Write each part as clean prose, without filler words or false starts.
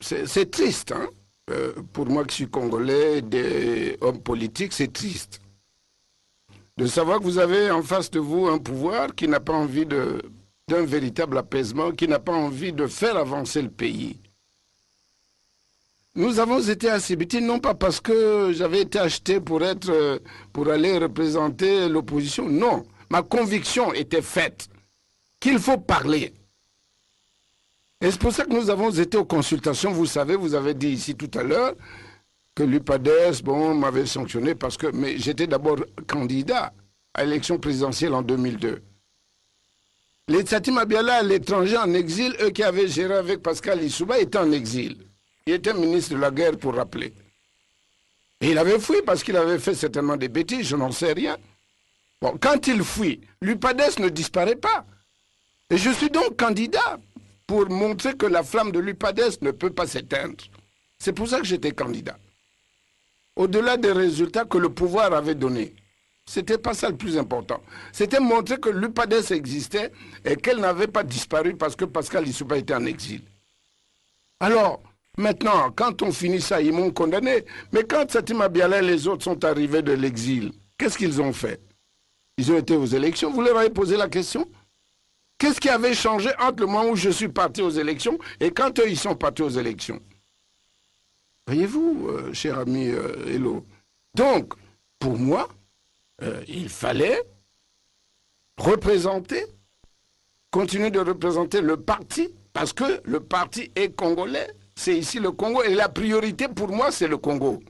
c'est triste, hein. Pour moi qui suis congolais, des hommes politiques, c'est triste. De savoir que vous avez en face de vous un pouvoir qui n'a pas envie d'un véritable apaisement, qui n'a pas envie de faire avancer le pays. Nous avons été à Sibiti, non pas parce que j'avais été acheté pour aller représenter l'opposition, non. Ma conviction était faite qu'il faut parler. Et c'est pour ça que nous avons été aux consultations. Vous savez, vous avez dit ici tout à l'heure que l'UPADES, bon, m'avait sanctionné parce que... Mais j'étais d'abord candidat à l'élection présidentielle en 2002. Les Tsati Mabiala, l'étranger en exil, eux qui avaient géré avec Pascal Lissouba, étaient en exil. Il était ministre de la guerre, pour rappeler. Et il avait fui parce qu'il avait fait certainement des bêtises, je n'en sais rien. Bon, quand il fuit, l'UPADES ne disparaît pas. Et je suis donc candidat pour montrer que la flamme de l'UPADES ne peut pas s'éteindre. C'est pour ça que j'étais candidat. Au-delà des résultats que le pouvoir avait donnés, c'était pas ça le plus important. C'était montrer que l'UPADES existait et qu'elle n'avait pas disparu parce que Pascal Lissouba était en exil. Alors, maintenant, quand on finit ça, ils m'ont condamné. Mais quand Tsati Mabiala et les autres sont arrivés de l'exil, qu'est-ce qu'ils ont fait? Ils ont été aux élections. Vous leur avez posé la question? Qu'est-ce qui avait changé entre le moment où je suis parti aux élections et quand eux, ils sont partis aux élections? Voyez-vous, cher ami Hello. Donc, pour moi, il fallait représenter, continuer de représenter le parti, parce que le parti est congolais. C'est ici le Congo. Et la priorité pour moi, c'est le Congo.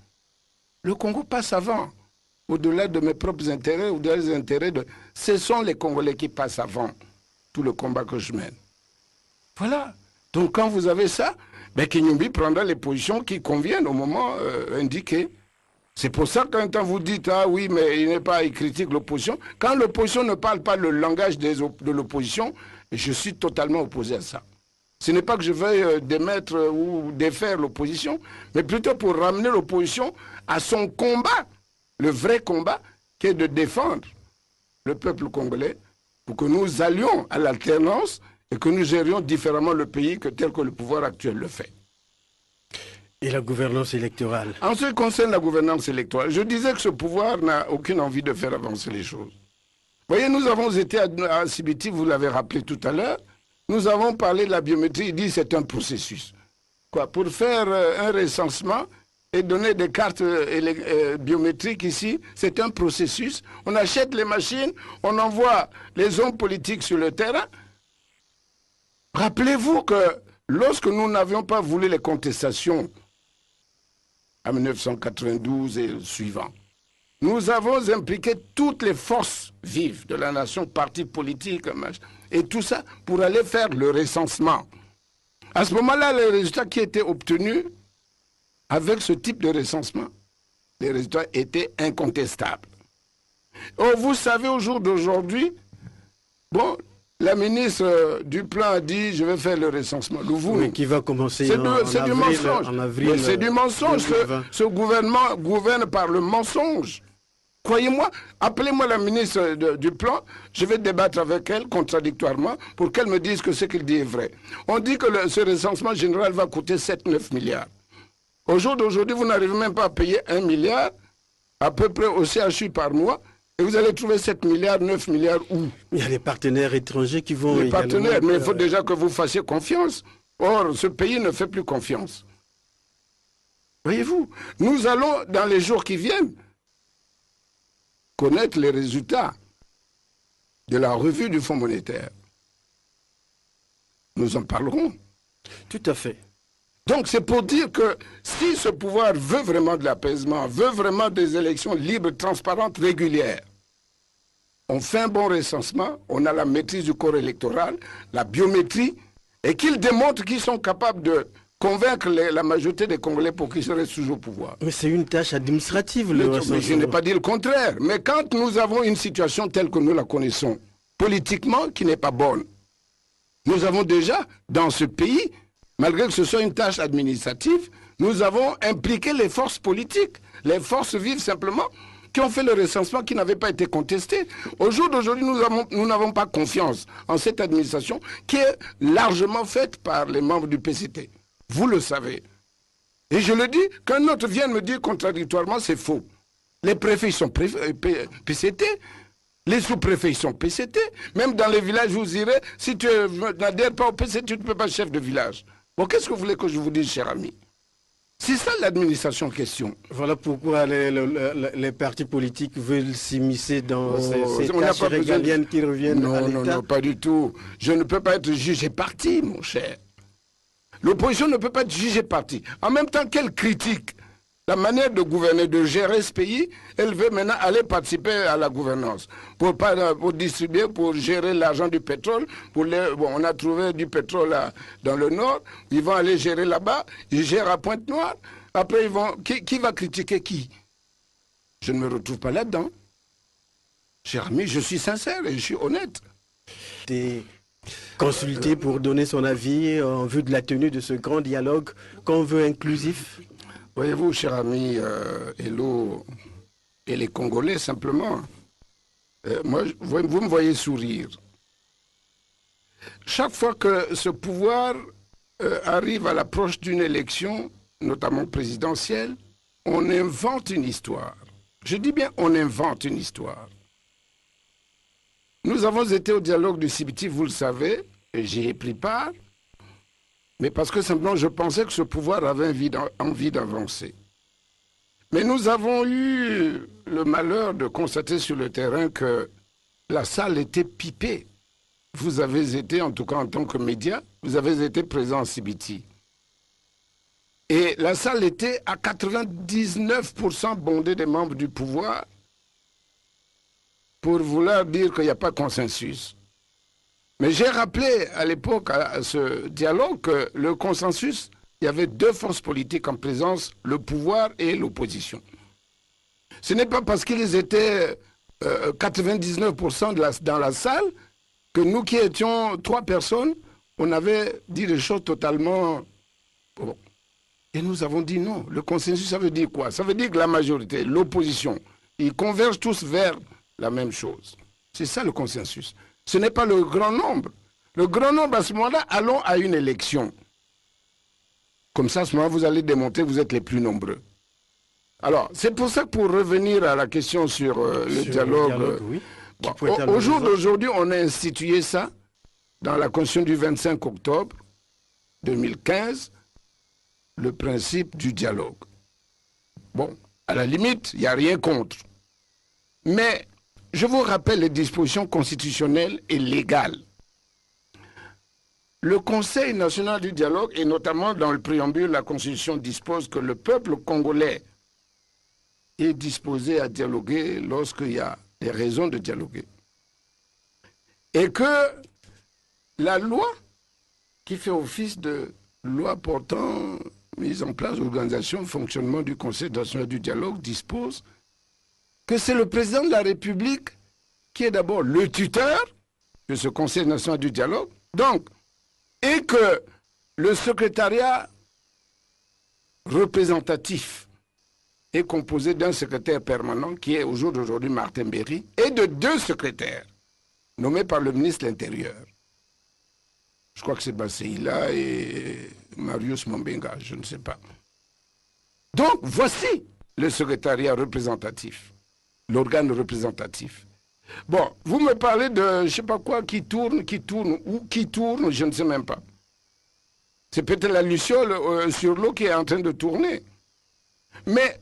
Le Congo passe avant. Au-delà de mes propres intérêts, au-delà des intérêts de... Ce sont les Congolais qui passent avant tout le combat que je mène. Voilà. Donc quand vous avez ça, ben Kinyumbi prendra les positions qui conviennent au moment indiqué. C'est pour ça que quand vous dites, ah oui, mais il critique l'opposition, quand l'opposition ne parle pas le langage de l'opposition, je suis totalement opposé à ça. Ce n'est pas que je veuille démettre ou défaire l'opposition, mais plutôt pour ramener l'opposition à son combat, le vrai combat, qui est de défendre le peuple congolais, pour que nous allions à l'alternance et que nous gérions différemment le pays que tel que le pouvoir actuel le fait. Et la gouvernance électorale? En ce qui concerne la gouvernance électorale, je disais que ce pouvoir n'a aucune envie de faire avancer les choses. Vous voyez, nous avons été à Sibiti, vous l'avez rappelé tout à l'heure, nous avons parlé de la biométrie, il dit que c'est un processus. Quoi, pour faire un recensement et donner des cartes biométriques ici, c'est un processus. On achète les machines, on envoie les hommes politiques sur le terrain. Rappelez-vous que lorsque nous n'avions pas voulu les contestations en 1992 et suivant, nous avons impliqué toutes les forces vives de la nation, partis politiques, et tout ça pour aller faire le recensement. À ce moment-là, les résultats qui étaient obtenus avec ce type de recensement, les résultats étaient incontestables. Or, vous savez, au jour d'aujourd'hui, bon, la ministre du Plan a dit, je vais faire le recensement. Oui, qui va commencer c'est du mensonge. En avril. C'est du mensonge. Ce gouvernement gouverne par le mensonge. Croyez-moi, appelez-moi la ministre du Plan, je vais débattre avec elle contradictoirement pour qu'elle me dise que ce qu'il dit est vrai. On dit que ce recensement général va coûter 7-9 milliards. Au jour d'aujourd'hui, vous n'arrivez même pas à payer 1 milliard, à peu près au CHU par mois, et vous allez trouver 7 milliards, 9 milliards où? Il y a les partenaires étrangers qui vont... Les partenaires, mais il faut déjà que vous fassiez confiance. Or, ce pays ne fait plus confiance. Voyez-vous, nous allons, dans les jours qui viennent, connaître les résultats de la revue du Fonds monétaire. Nous en parlerons. Tout à fait. Donc c'est pour dire que si ce pouvoir veut vraiment de l'apaisement, veut vraiment des élections libres, transparentes, régulières, on fait un bon recensement, on a la maîtrise du corps électoral, la biométrie, et qu'ils démontrent qu'ils sont capables de convaincre la majorité des Congolais pour qu'ils restent toujours au pouvoir. Mais c'est une tâche administrative, le recensement. Mais je n'ai pas dit le contraire. Mais quand nous avons une situation telle que nous la connaissons, politiquement, qui n'est pas bonne, nous avons déjà, dans ce pays, malgré que ce soit une tâche administrative, nous avons impliqué les forces politiques, les forces vives simplement, qui ont fait le recensement qui n'avait pas été contesté. Au jour d'aujourd'hui, nous n'avons pas confiance en cette administration qui est largement faite par les membres du PCT. Vous le savez. Et je le dis, qu'un autre vienne me dire contradictoirement, c'est faux. Les préfets sont PCT, les sous-préfets ils sont PCT. Même dans les villages, vous irez, si tu n'adhères pas au PCT, tu ne peux pas être chef de village. Bon, qu'est-ce que vous voulez que je vous dise, cher ami? C'est ça l'administration en question. Voilà pourquoi les partis politiques veulent s'immiscer dans ces tâches régaliennes qui reviennent à l'État. Non, pas du tout. Je ne peux pas être jugé parti, mon cher. L'opposition ne peut pas être jugée parti. En même temps qu'elle critique la manière de gouverner, de gérer ce pays, elle veut maintenant aller participer à la gouvernance. Pour distribuer, pour gérer l'argent du pétrole. On a trouvé du pétrole dans le nord. Ils vont aller gérer là-bas. Ils gèrent à Pointe-Noire. Après, qui va critiquer qui? Je ne me retrouve pas là-dedans. Cher ami, je suis sincère et je suis honnête. Consulté pour donner son avis en vue de la tenue de ce grand dialogue qu'on veut inclusif. Voyez-vous, cher ami Hello et les Congolais, simplement, vous me voyez sourire. Chaque fois que ce pouvoir arrive à l'approche d'une élection, notamment présidentielle, on invente une histoire. Je dis bien, on invente une histoire. Nous avons été au dialogue du Cibiti, vous le savez, et j'y ai pris part, mais parce que simplement je pensais que ce pouvoir avait envie d'avancer. Mais nous avons eu le malheur de constater sur le terrain que la salle était pipée. Vous avez été, en tout cas en tant que média, vous avez été présent à Cibiti. Et la salle était à 99% bondée des membres du pouvoir, pour vouloir dire qu'il n'y a pas de consensus. Mais j'ai rappelé à l'époque, à ce dialogue, que le consensus, il y avait deux forces politiques en présence, le pouvoir et l'opposition. Ce n'est pas parce qu'ils étaient 99% dans la salle que nous qui étions 3 personnes, on avait dit des choses totalement... Bon. Et nous avons dit non. Le consensus, ça veut dire quoi? Ça veut dire que la majorité, l'opposition, ils convergent tous vers la même chose. C'est ça le consensus. Ce n'est pas le grand nombre. Le grand nombre, à ce moment-là, allons à une élection. Comme ça, à ce moment-là, vous allez démontrer que vous êtes les plus nombreux. Alors, c'est pour ça que pour revenir à la question sur le dialogue, oui. Au jour d'aujourd'hui, on a institué ça dans la Constitution du 25 octobre 2015, le principe du dialogue. Bon, à la limite, il n'y a rien contre. Mais je vous rappelle les dispositions constitutionnelles et légales. Le Conseil national du dialogue, et notamment dans le préambule, la Constitution dispose que le peuple congolais est disposé à dialoguer lorsqu'il y a des raisons de dialoguer. Et que la loi qui fait office de loi portant mise en place l'organisation, fonctionnement du Conseil national du dialogue dispose que c'est le président de la République qui est d'abord le tuteur de ce Conseil national du dialogue, donc, et que le secrétariat représentatif est composé d'un secrétaire permanent qui est au jour d'aujourd'hui Martin Berry et de 2 secrétaires nommés par le ministre de l'Intérieur. Je crois que c'est Basseïla et Marius Mambenga, je ne sais pas. Donc, voici le secrétariat représentatif, l'organe représentatif. Bon, vous me parlez de, je ne sais pas quoi, qui tourne, ou qui tourne, je ne sais même pas. C'est peut-être la luciole sur l'eau qui est en train de tourner. Mais,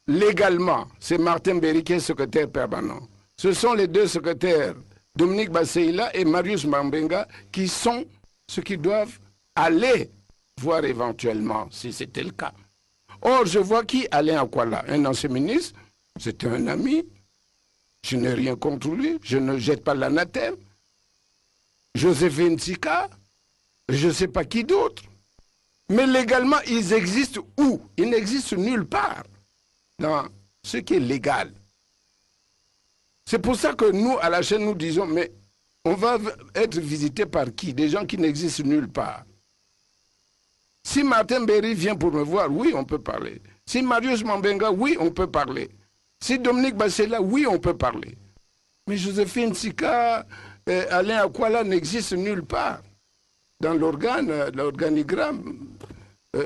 légalement, c'est Martin Berry qui est secrétaire permanent. Ce sont les 2 secrétaires, Dominique Basseïla et Marius Mambenga, qui sont ceux qui doivent aller voir éventuellement, si c'était le cas. Or, je vois qui Alain Akwala, un ancien ministre, c'était un ami, je n'ai rien contre lui, je ne jette pas l'anathème. Joséphine Sika, je ne sais pas qui d'autre. Mais légalement, ils existent où? Ils n'existent nulle part dans ce qui est légal. C'est pour ça que nous, à la chaîne, nous disons, mais on va être visité par qui? Des gens qui n'existent nulle part. Si Martin Berry vient pour me voir, oui, on peut parler. Si Marius Mambenga, oui, on peut parler. Si Dominique Basseïla, oui, on peut parler. Mais Joséphine Sika, Alain Akwala n'existent nulle part. dans l'organigramme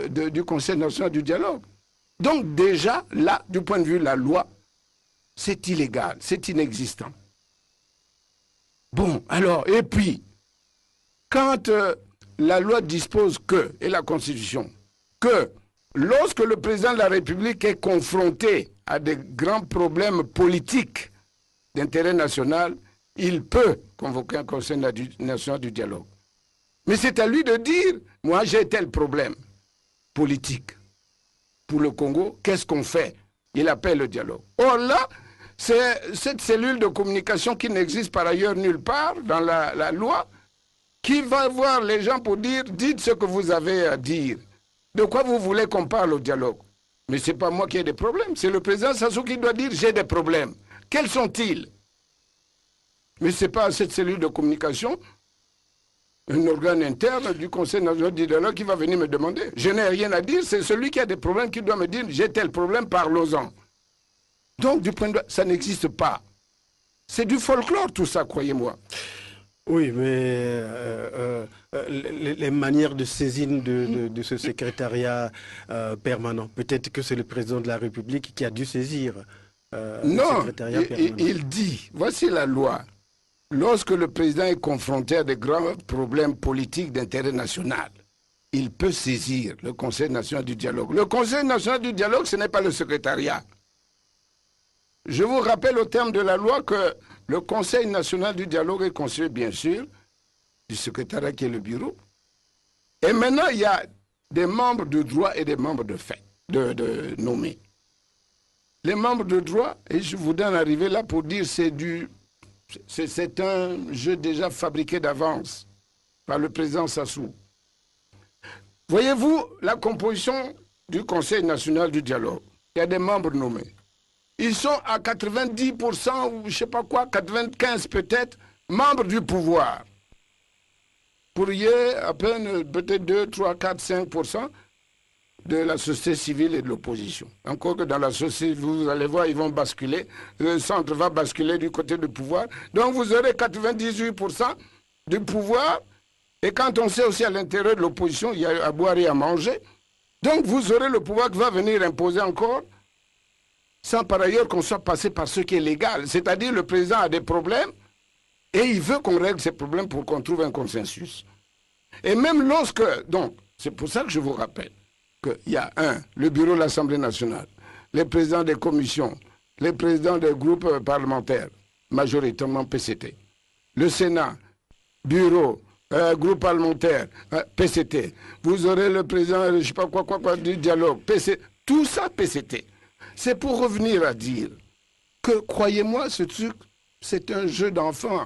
du Conseil national du dialogue. Donc déjà, là, du point de vue de la loi, c'est illégal, c'est inexistant. Bon, alors, et puis, quand la loi dispose que, et la Constitution, que lorsque le président de la République est confronté à des grands problèmes politiques d'intérêt national, il peut convoquer un Conseil national du dialogue. Mais c'est à lui de dire, moi j'ai tel problème politique pour le Congo, qu'est-ce qu'on fait? Il appelle le dialogue. Or là, c'est cette cellule de communication qui n'existe par ailleurs nulle part dans la loi, qui va voir les gens pour dire, dites ce que vous avez à dire. De quoi vous voulez qu'on parle au dialogue? Mais ce n'est pas moi qui ai des problèmes, c'est le président Sassou qui doit dire, j'ai des problèmes. Quels sont-ils? Mais ce n'est pas cette cellule de communication, un organe interne du Conseil national du dialogue qui va venir me demander. Je n'ai rien à dire, c'est celui qui a des problèmes qui doit me dire, j'ai tel problème, parlons-en. Donc, du point de vue, ça n'existe pas. C'est du folklore tout ça, croyez-moi. Oui, mais les manières de saisine de ce secrétariat permanent, peut-être que c'est le président de la République qui a dû saisir le secrétariat permanent. Il dit, voici la loi. Lorsque le président est confronté à des grands problèmes politiques d'intérêt national, il peut saisir le Conseil national du dialogue. Le Conseil national du dialogue, ce n'est pas le secrétariat. Je vous rappelle au terme de la loi que le Conseil national du dialogue est constitué, bien sûr, du secrétariat qui est le bureau. Et maintenant, il y a des membres de droit et des membres de fait, de nommés. Les membres de droit, et je voudrais en arriver là pour dire, c'est un jeu déjà fabriqué d'avance par le président Sassou. Voyez-vous la composition du Conseil national du dialogue? Il y a des membres nommés. Ils sont à 90% ou je ne sais pas quoi, 95 peut-être, membres du pouvoir. Pour y avoir à peine peut-être 2, 3, 4, 5% de la société civile et de l'opposition. Encore que dans la société, vous allez voir, ils vont basculer, le centre va basculer du côté du pouvoir. Donc vous aurez 98% du pouvoir. Et quand on sait aussi à l'intérieur de l'opposition, il y a à boire et à manger. Donc vous aurez le pouvoir qui va venir imposer encore, sans par ailleurs qu'on soit passé par ce qui est légal. C'est-à-dire le président a des problèmes et il veut qu'on règle ces problèmes pour qu'on trouve un consensus. Et même lorsque, donc, c'est pour ça que je vous rappelle qu'il y a le bureau de l'Assemblée nationale, les présidents des commissions, les présidents des groupes parlementaires, majoritairement PCT, le Sénat, bureau, groupe parlementaire, PCT, vous aurez le président, je ne sais pas quoi, du dialogue, PCT, tout ça PCT. C'est pour revenir à dire que, croyez-moi, ce truc, c'est un jeu d'enfant.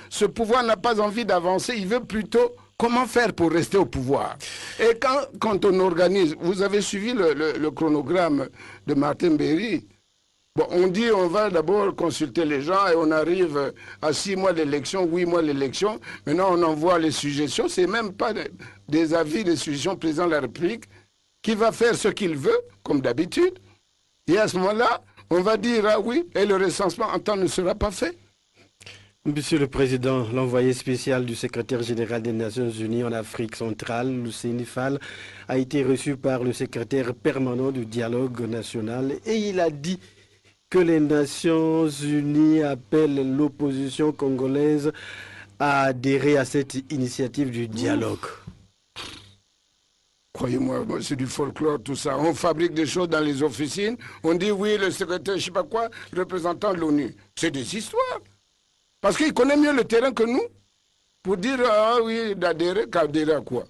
Ce pouvoir n'a pas envie d'avancer, il veut plutôt comment faire pour rester au pouvoir. Et quand on organise, vous avez suivi le chronogramme de Martin Berry. Bon, on dit on va d'abord consulter les gens et on arrive à 6 mois d'élection, 8 mois d'élection. Maintenant, on envoie les suggestions. Ce n'est même pas des avis, des suggestions du président de la République qui va faire ce qu'il veut, comme d'habitude. Et à ce moment-là, on va dire, ah oui, et le recensement en temps ne sera pas fait. Monsieur le Président, l'envoyé spécial du secrétaire général des Nations Unies en Afrique centrale, Luceni Fall, a été reçu par le secrétaire permanent du dialogue national et il a dit que les Nations Unies appellent l'opposition congolaise à adhérer à cette initiative du dialogue. Croyez-moi, c'est du folklore tout ça. On fabrique des choses dans les officines, on dit oui, le secrétaire, je ne sais pas quoi, représentant de l'ONU. C'est des histoires. Parce qu'il connaît mieux le terrain que nous pour dire, ah oui, d'adhérer, qu'adhérer à quoi?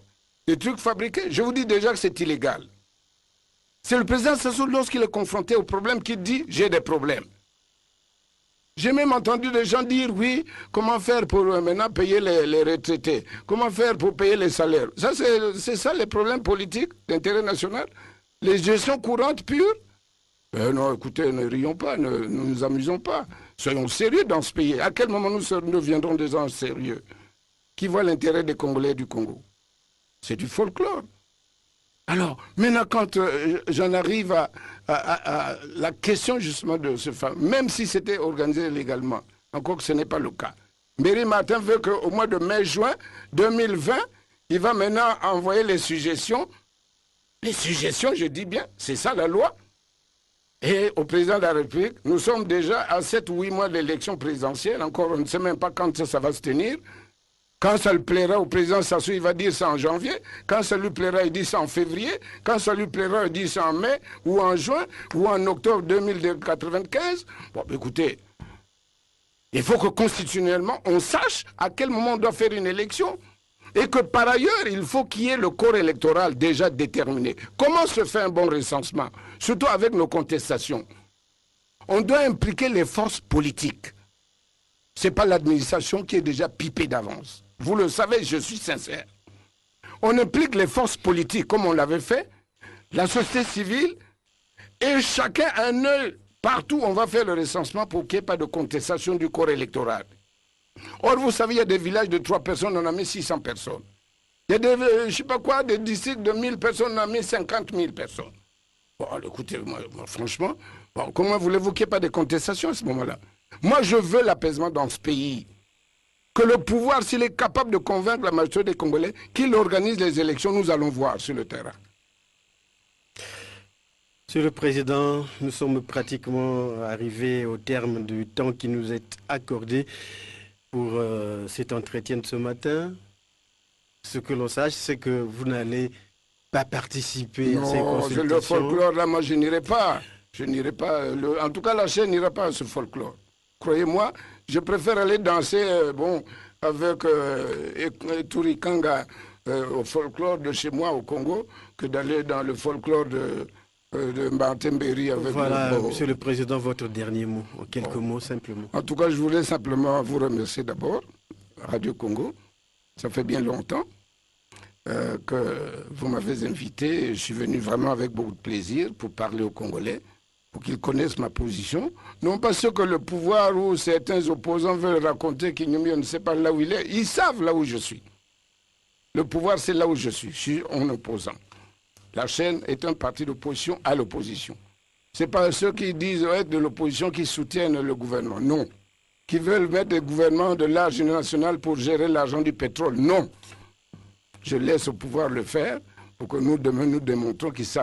Des trucs fabriqués. Je vous dis déjà que c'est illégal. C'est le président Sassou, lorsqu'il est confronté au problème, qui dit, j'ai des problèmes. J'ai même entendu des gens dire, oui, comment faire pour maintenant payer les retraités? Comment faire pour payer les salaires? Ça, c'est ça les problèmes politiques d'intérêt national? Les gestions courantes pures? Non, écoutez, ne rions pas, ne nous amusons pas. Soyons sérieux dans ce pays. À quel moment nous deviendrons des gens sérieux qui voient l'intérêt des Congolais du Congo? C'est du folklore. Alors, maintenant, quand j'en arrive à la question justement de ce femme, même si c'était organisé légalement, encore que ce n'est pas le cas, Berry Martin veut qu'au mois de mai-juin 2020, Il va maintenant envoyer les suggestions. Les suggestions, je dis bien, c'est ça la loi. Et au président de la République, nous sommes déjà à 7 ou 8 mois de l'élection présidentielle. Encore, on ne sait même pas quand ça va se tenir. Quand ça lui plaira au président Sassou, il va dire ça en janvier. Quand ça lui plaira, il dit ça en février. Quand ça lui plaira, il dit ça en mai, ou en juin, ou en octobre 2095. Bon, écoutez, il faut que constitutionnellement, on sache à quel moment on doit faire une élection. Et que par ailleurs, il faut qu'il y ait le corps électoral déjà déterminé. Comment se fait un bon recensement? Surtout avec nos contestations. On doit impliquer les forces politiques. Ce n'est pas l'administration qui est déjà pipée d'avance. Vous le savez, je suis sincère. On implique les forces politiques comme on l'avait fait, la société civile, et chacun a un œil. Partout, on va faire le recensement pour qu'il n'y ait pas de contestation du corps électoral. Or, vous savez, il y a des villages de 3 personnes, on a mis 600 personnes. Il y a des, je ne sais pas quoi, des districts de 1000 personnes, on a mis 50 000 personnes. Bon, écoutez, moi, franchement, bon, comment voulez-vous qu'il n'y ait pas de contestation à ce moment-là? Moi, je veux l'apaisement dans ce pays. Que le pouvoir, s'il est capable de convaincre la majorité des Congolais, qu'il organise les élections, nous allons voir sur le terrain. Monsieur le Président, nous sommes pratiquement arrivés au terme du temps qui nous est accordé pour cet entretien de ce matin. Ce que l'on sache, c'est que vous n'allez pas participer à ces consultations. Non, le folklore, là, moi, je n'irai pas. Je n'irai pas. En tout cas, la chaîne n'ira pas à ce folklore. Croyez-moi, je préfère aller danser avec Tourikanga au folklore de chez moi, au Congo, que d'aller dans le folklore de Mbantemberi avec... Voilà, Monsieur le Président, votre dernier mot, en quelques mots simplement. En tout cas, je voulais simplement vous remercier d'abord, Radio Congo. Ça fait bien longtemps que vous m'avez invité. Je suis venu vraiment avec beaucoup de plaisir pour parler aux Congolais, pour qu'ils connaissent ma position. Non pas ce que le pouvoir ou certains opposants veulent raconter qu'ils ne sait pas là où il est. Ils savent là où je suis. Le pouvoir, c'est là où je suis. Je suis en opposant. La chaîne est un parti d'opposition à l'opposition. Ce n'est pas ceux qui disent être de l'opposition qui soutiennent le gouvernement. Non. Qui veulent mettre le gouvernement de l'argent national pour gérer l'argent du pétrole. Non. Je laisse au pouvoir le faire pour que nous, demain, nous démontrons qu'ils savent.